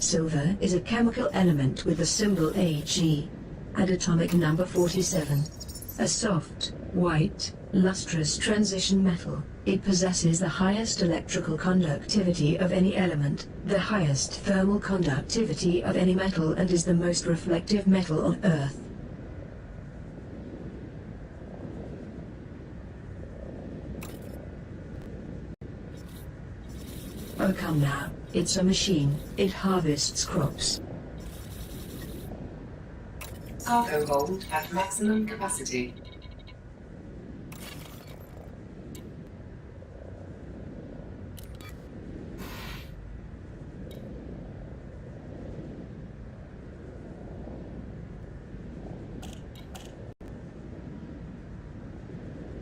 Silver is a chemical element with the symbol Ag and atomic number 47. A soft, white, lustrous transition metal, it possesses the highest electrical conductivity of any element, the highest thermal conductivity of any metal, and is the most reflective metal on Earth. Oh come now, it's a machine, it harvests crops. Cargo hold at maximum capacity.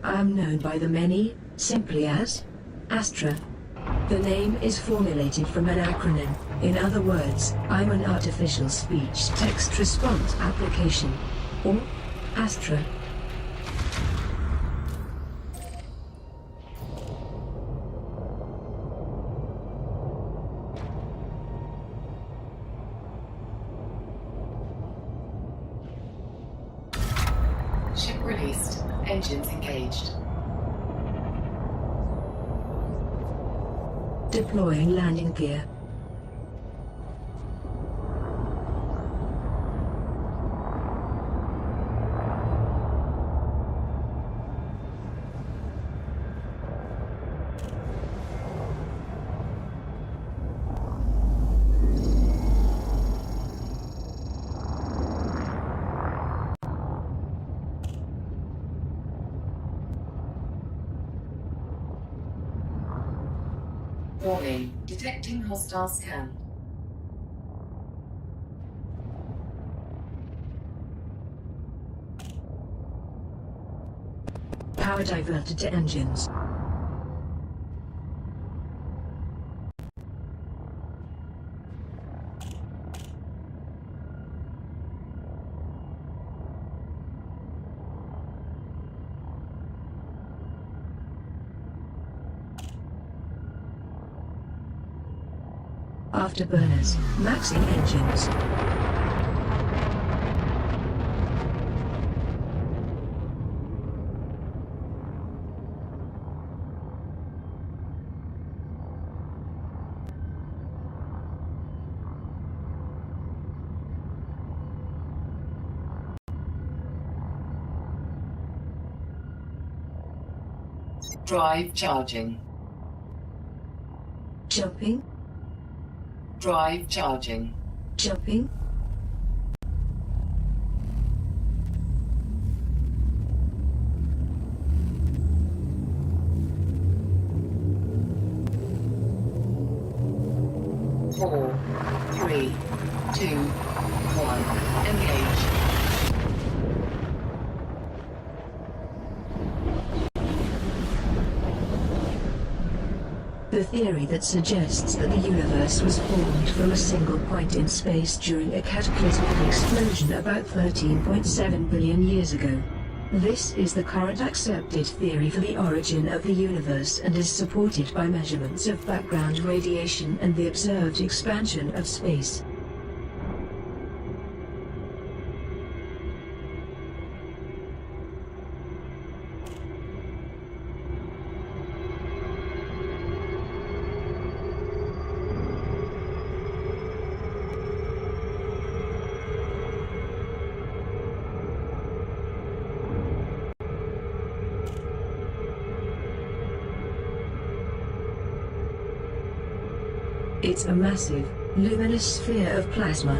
I am known by the many, simply as Astra. The name is formulated from an acronym. In other words, I'm an artificial speech text response application, or Astra. Ship released. Engines engaged. Deploying landing gear. Warning. Detecting hostile scan. Power diverted to engines. Afterburners, maxing engines. Drive charging. Jumping, Drive charging. jumping. Four, three, two, one. Engage. The theory that suggests that the universe was formed from a single point in space during a cataclysmic explosion about 13.7 billion years ago. This is the current accepted theory for the origin of the universe and is supported by measurements of background radiation and the observed expansion of space. It's a massive, luminous sphere of plasma,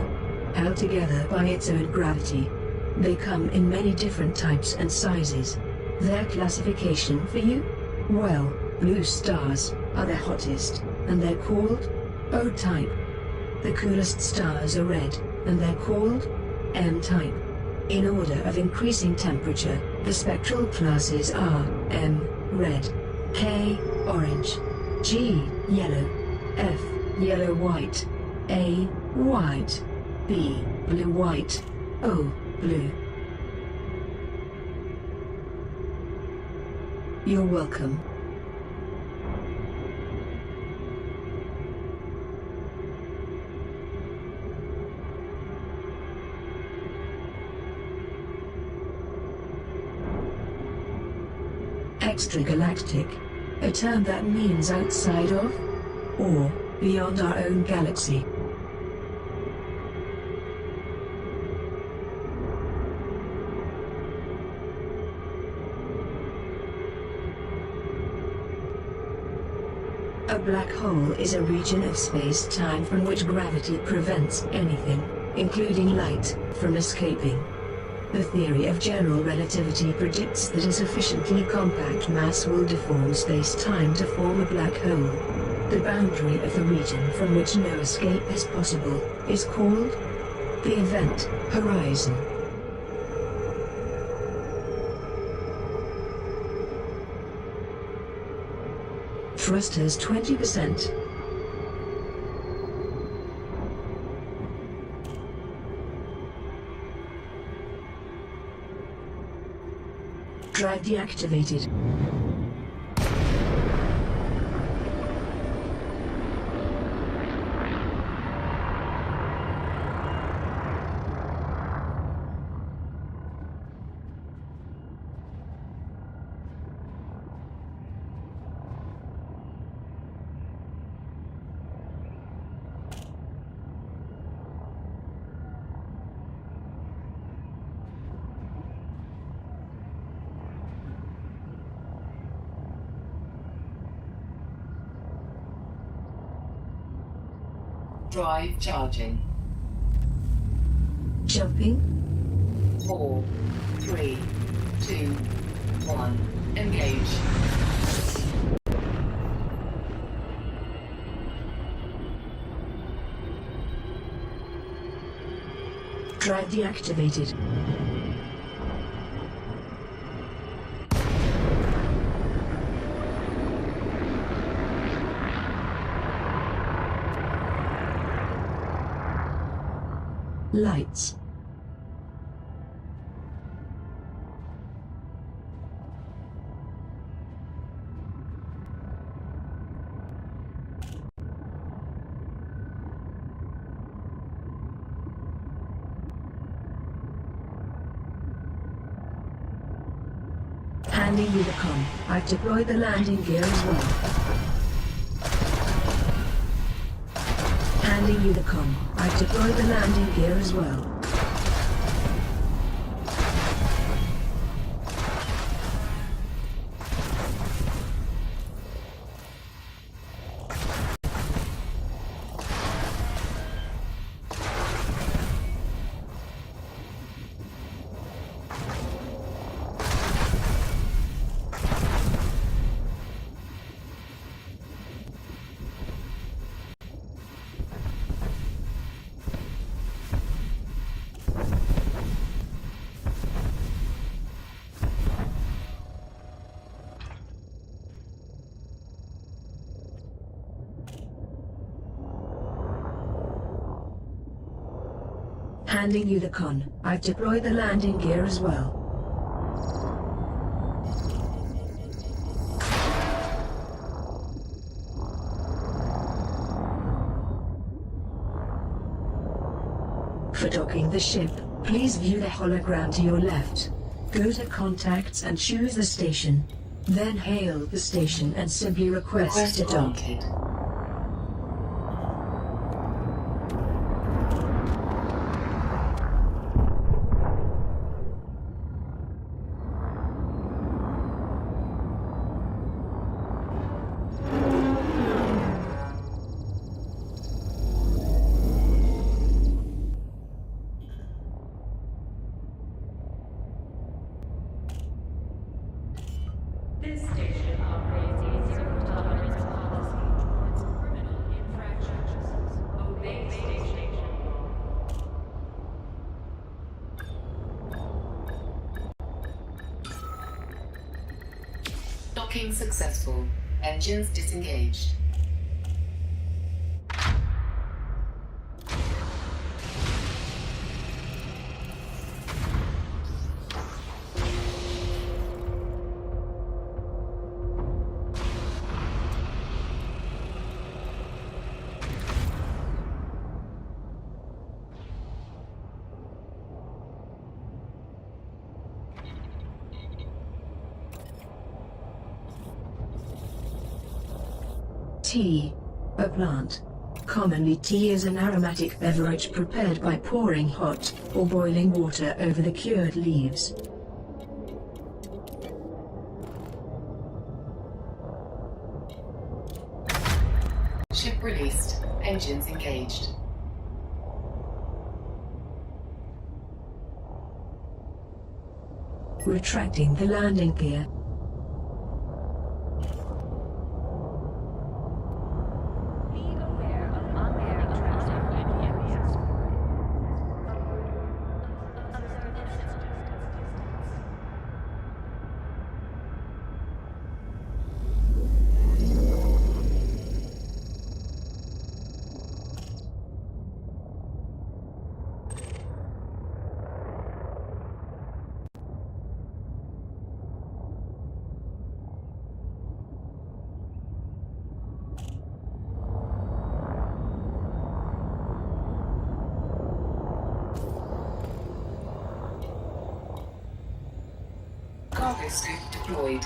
held together by its own gravity. They come in many different types and sizes. Their classification for you? Well, blue stars are the hottest, and they're called O-type. The coolest stars are red, and they're called M-type. In order of increasing temperature, the spectral classes are M, red, K, orange, G, yellow, F, yellow-white, A, white, B, blue-white, O, blue. You're welcome. Extragalactic, a term that means outside of, or beyond our own galaxy. A black hole is a region of space-time from which gravity prevents anything, including light, from escaping. The theory of general relativity predicts that a sufficiently compact mass will deform space-time to form a black hole. The boundary of the region from which no escape is possible is called the event horizon. Thrusters 20%. Drive deactivated. Drive charging. Jumping. 4, 3, 2, 1. Engage. Drive deactivated. Lights. Handing you the comm. I've deployed the landing gear as well. Handing you the comm. I've deployed the landing gear as well. Handing you the con. I've deployed the landing gear as well. For docking the ship, please view the hologram to your left. Go to Contacts and choose the station. Then hail the station and simply request to dock. Granted. This station operates a zero-tolerance policy towards criminal infractions. Obey station. Docking successful. Engines disengaged. Tea. A plant. Commonly tea is an aromatic beverage prepared by pouring hot or boiling water over the cured leaves. Ship released. Engines engaged. Retracting the landing gear. Be aware of oncoming traffic in the area. Observe the distance. Cargo scoop deployed.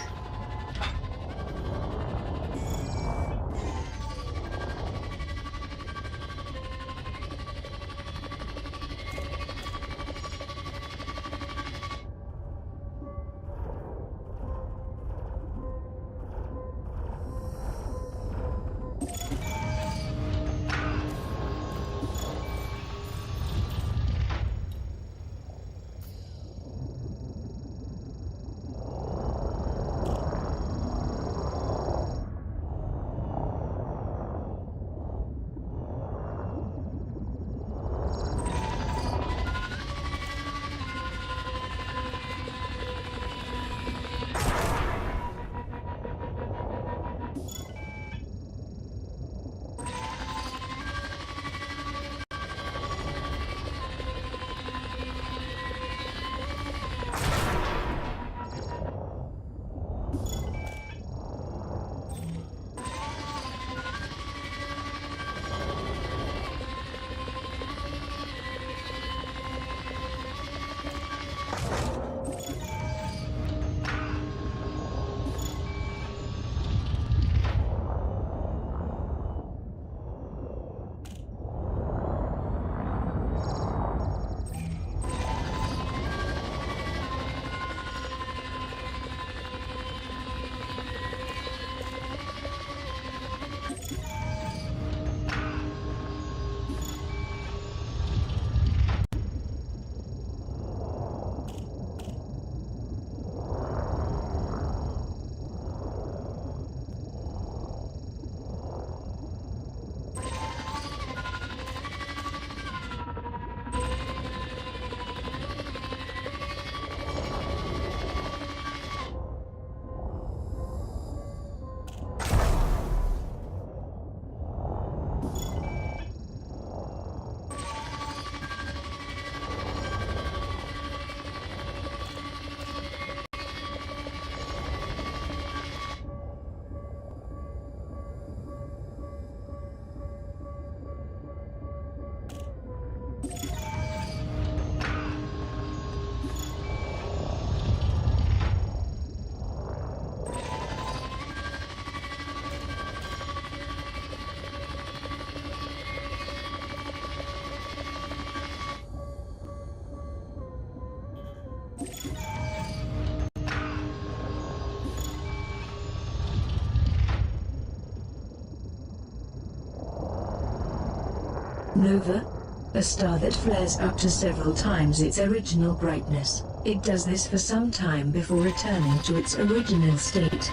Nova? A star that flares up to several times its original brightness. It does this for some time before returning to its original state.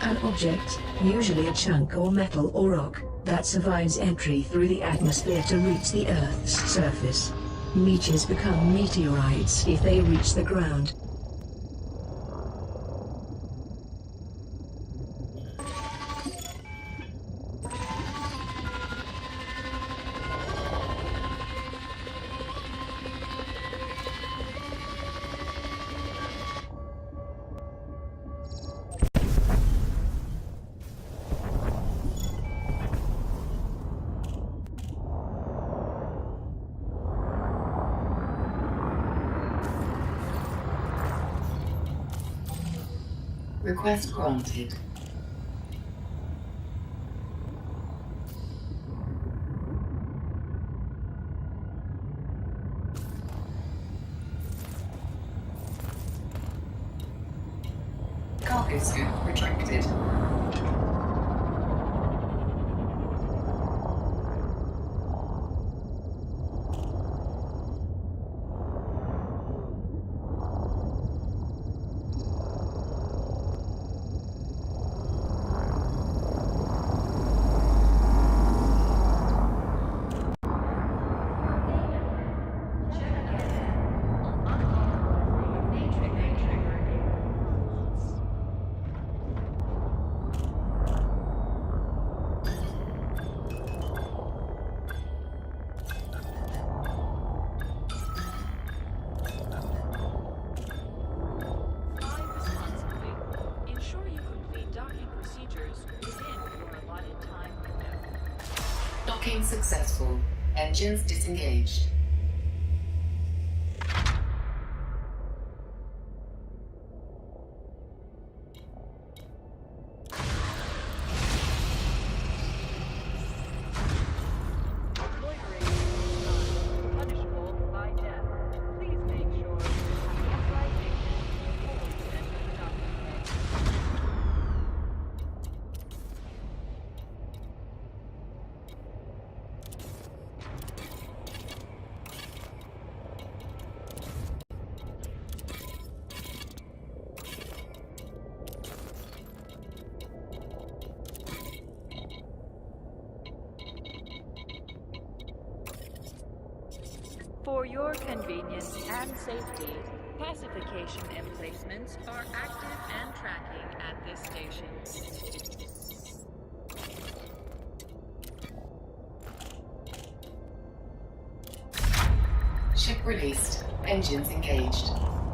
An object, usually a chunk or metal or rock, that survives entry through the atmosphere to reach the Earth's surface. Meteors become meteorites if they reach the ground. Request granted. Cargo scoop retracted. Docking successful. Engines disengaged. For your convenience and safety, pacification emplacements are active and tracking at this station. Ship released. Engines engaged.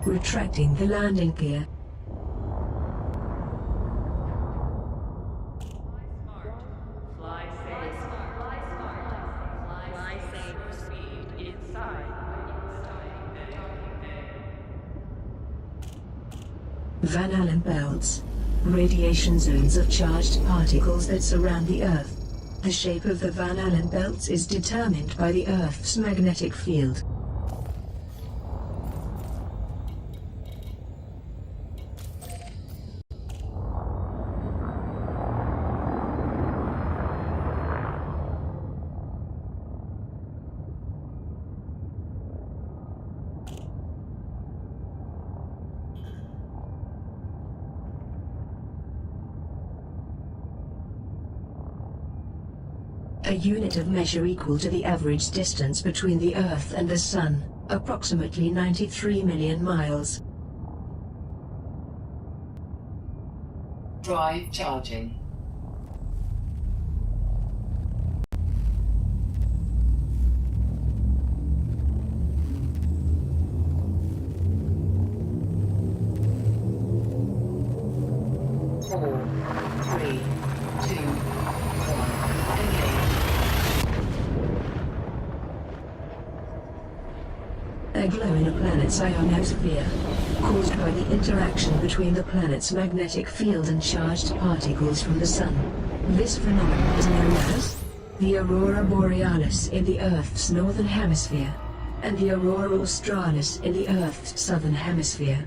Retracting the landing gear. Fly safe. Fly smart. Fly safe. Speed inside. Van Allen belts. Radiation zones of charged particles that surround the Earth. The shape of the Van Allen belts is determined by the Earth's magnetic field. A unit of measure equal to the average distance between the Earth and the Sun, approximately 93 million miles. Drive charging. Four, three, two, one. Engage. A glow in a planet's ionosphere, caused by the interaction between the planet's magnetic field and charged particles from the Sun. This phenomenon is known as the aurora borealis in the Earth's northern hemisphere, and the aurora australis in the Earth's southern hemisphere.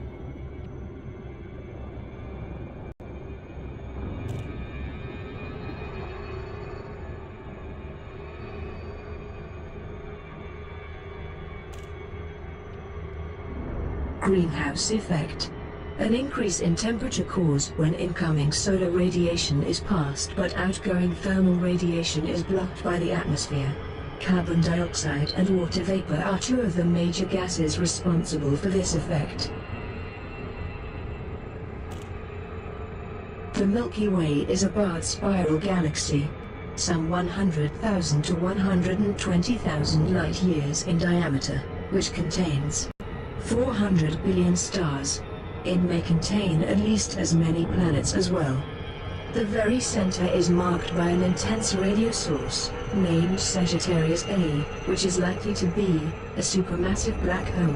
Greenhouse effect. An increase in temperature caused when incoming solar radiation is passed but outgoing thermal radiation is blocked by the atmosphere. Carbon dioxide and water vapor are two of the major gases responsible for this effect. The Milky Way is a barred spiral galaxy, some 100,000 to 120,000 light-years in diameter, which contains 400 billion stars. It may contain at least as many planets as well. The very center is marked by an intense radio source, named Sagittarius A, which is likely to be a supermassive black hole.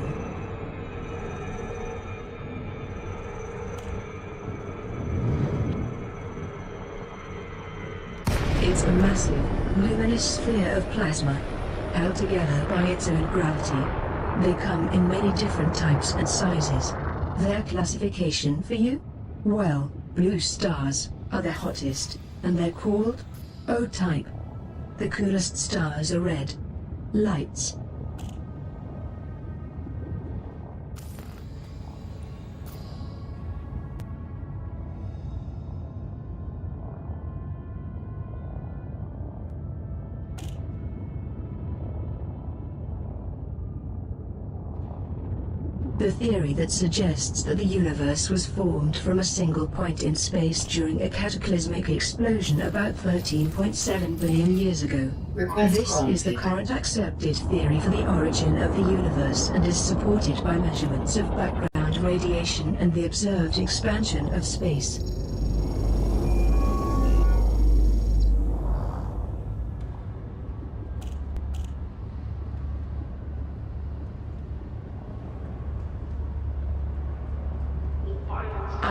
represents a massive, luminous sphere of plasma, held together by its own gravity. They come in many different types and sizes. Their classification for you? Well, blue stars are the hottest, and they're called O-type. The coolest stars are red lights. The theory that suggests that the universe was formed from a single point in space during a cataclysmic explosion about 13.7 billion years ago. This is the current accepted theory for the origin of the universe and is supported by measurements of background radiation and the observed expansion of space.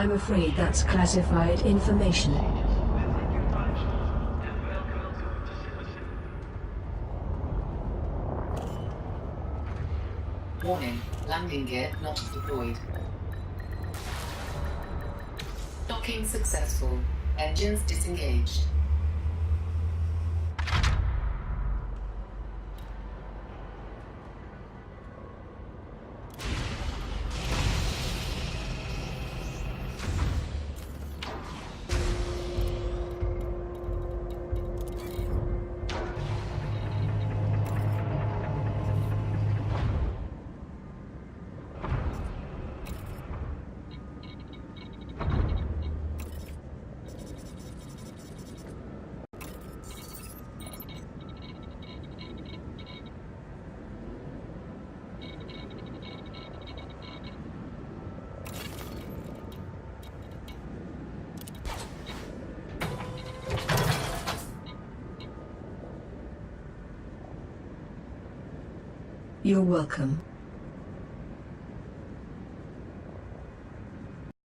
I'm afraid that's classified information. Warning, landing gear not deployed. Docking successful. Engines disengaged. You're welcome.